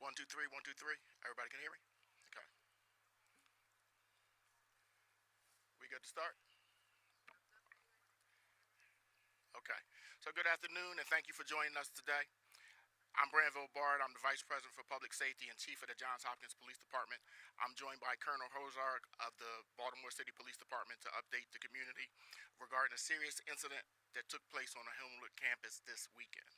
One, two, three, one, two, three. Everybody can hear me? Okay. We good to start? Okay. So good afternoon and thank you for joining us today. I'm Branville Bard. I'm the Vice President for Public Safety and Chief of the Johns Hopkins Police Department. I'm joined by Colonel Hozark of the Baltimore City Police Department to update the community regarding a serious incident that took place on the Homewood campus this weekend.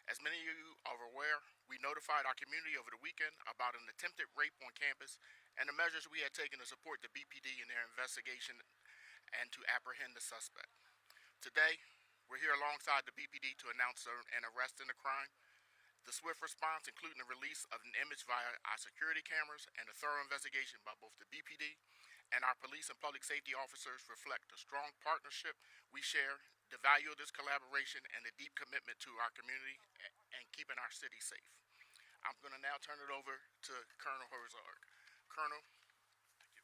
As many of you are aware, we notified our community over the weekend about an attempted rape on campus and the measures we had taken to support the BPD in their investigation and to apprehend the suspect. Today, we're here alongside the BPD to announce an arrest in the crime. The swift response, including the release of an image via our security cameras and a thorough investigation by both the BPD and our police and public safety officers, reflect the strong partnership we share, the value of this collaboration, and the deep commitment to our community and keeping our city safe. I'm going to now turn it over to Colonel Herzog. Colonel. Thank you.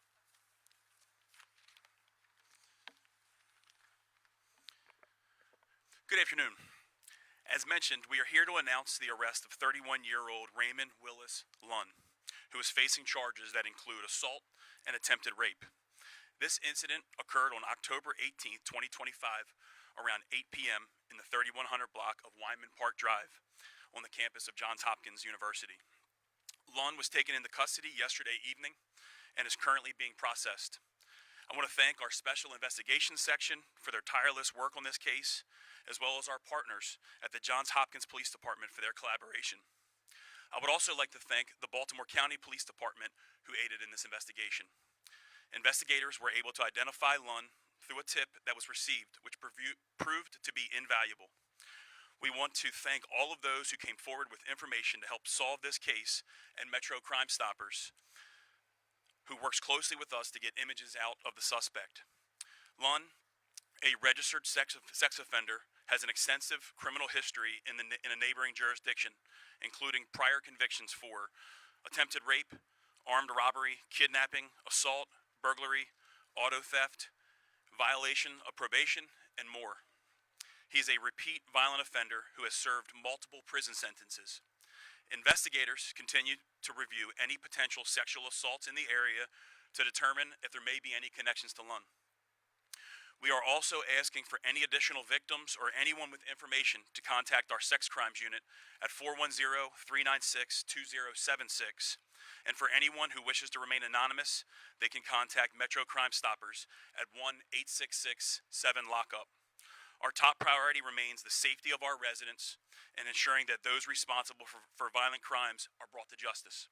Good afternoon. As mentioned, we are here to announce the arrest of 31-year-old Raymond Willis Lunn, who is facing charges that include assault and attempted rape. This incident occurred on October 18, 2025, around 8 p.m. in the 3100 block of Wyman Park Drive on the campus of Johns Hopkins University. Lunn was taken into custody yesterday evening and is currently being processed. I want to thank our Special Investigations Section for their tireless work on this case, as well as our partners at the Johns Hopkins Police Department for their collaboration. I would also like to thank the Baltimore County Police Department who aided in this investigation. Investigators were able to identify Lunn through a tip that was received, which proved to be invaluable. We want to thank all of those who came forward with information to help solve this case, and Metro Crime Stoppers, who works closely with us to get images out of the suspect. Lunn, a registered sex offender, has an extensive criminal history in a neighboring jurisdiction, including prior convictions for attempted rape, armed robbery, kidnapping, assault, burglary, auto theft, violation of probation, and more. He is a repeat violent offender who has served multiple prison sentences. Investigators continue to review any potential sexual assaults in the area to determine if there may be any connections to Lunn. We are also asking for any additional victims or anyone with information to contact our sex crimes unit at 410-396-2076. And for anyone who wishes to remain anonymous, they can contact Metro Crime Stoppers at 1-866-7-LOCK-UP. Our top priority remains the safety of our residents and ensuring that those responsible for violent crimes are brought to justice.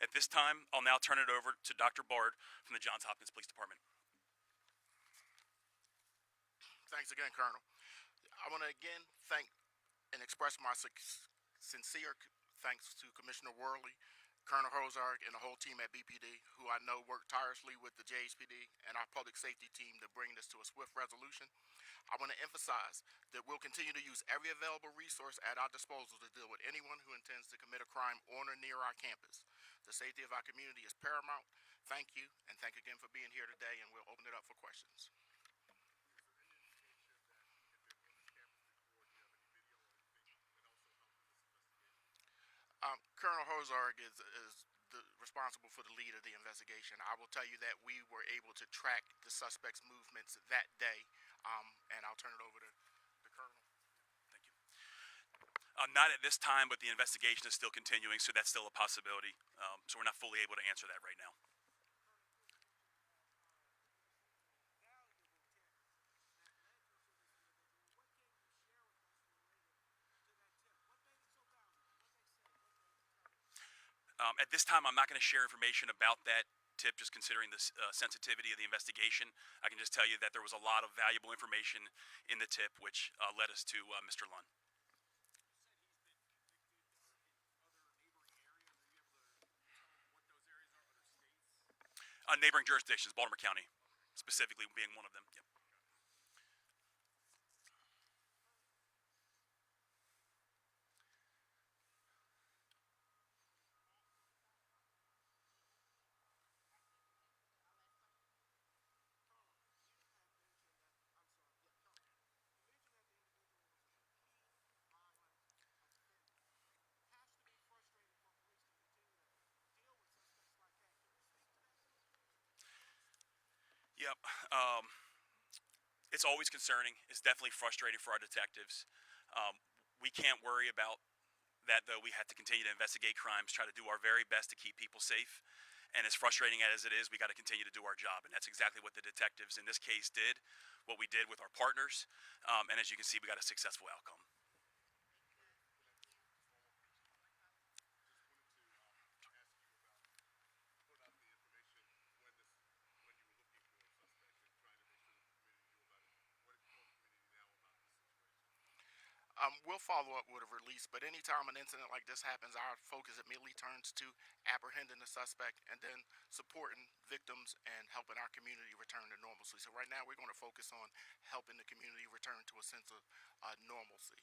At this time, I'll now turn it over to Dr. Bard from the Johns Hopkins Police Department. Thanks again, Colonel. I want to again thank and express my sincere thanks to Commissioner Worley, Colonel Hozark, and the whole team at BPD, who I know worked tirelessly with the JHPD and our public safety team to bring this to a swift resolution. I want to emphasize that we'll continue to use every available resource at our disposal to deal with anyone who intends to commit a crime on or near our campus. The safety of our community is paramount. Thank you, and thank you again for being here today, and we'll open it up for questions. Colonel Hozark is responsible for the lead of the investigation. I will tell you that we were able to track the suspect's movements that day, and I'll turn it over to the Colonel. Thank you. Not at this time, but the investigation is still continuing, so that's still a possibility. So we're not fully able to answer that right now. At this time, I'm not going to share information about that tip, just considering the sensitivity of the investigation. I can just tell you that there was a lot of valuable information in the tip, which led us to Mr. Lunn. Neighboring jurisdictions, Baltimore County, specifically being one of them. Yep. Yep. Um, it's always concerning. It's definitely frustrating for our detectives. Um, we can't worry about that, though. We have to continue to investigate crimes, try to do our very best to keep people safe. And as frustrating as it is, we got to continue to do our job. And that's exactly what the detectives in this case did, what we did with our partners. And as you can see, we got a successful outcome. We'll follow up with a release, but anytime an incident like this happens, our focus immediately turns to apprehending the suspect and then supporting victims and helping our community return to normalcy. So right now, we're going to focus on helping the community return to a sense of normalcy.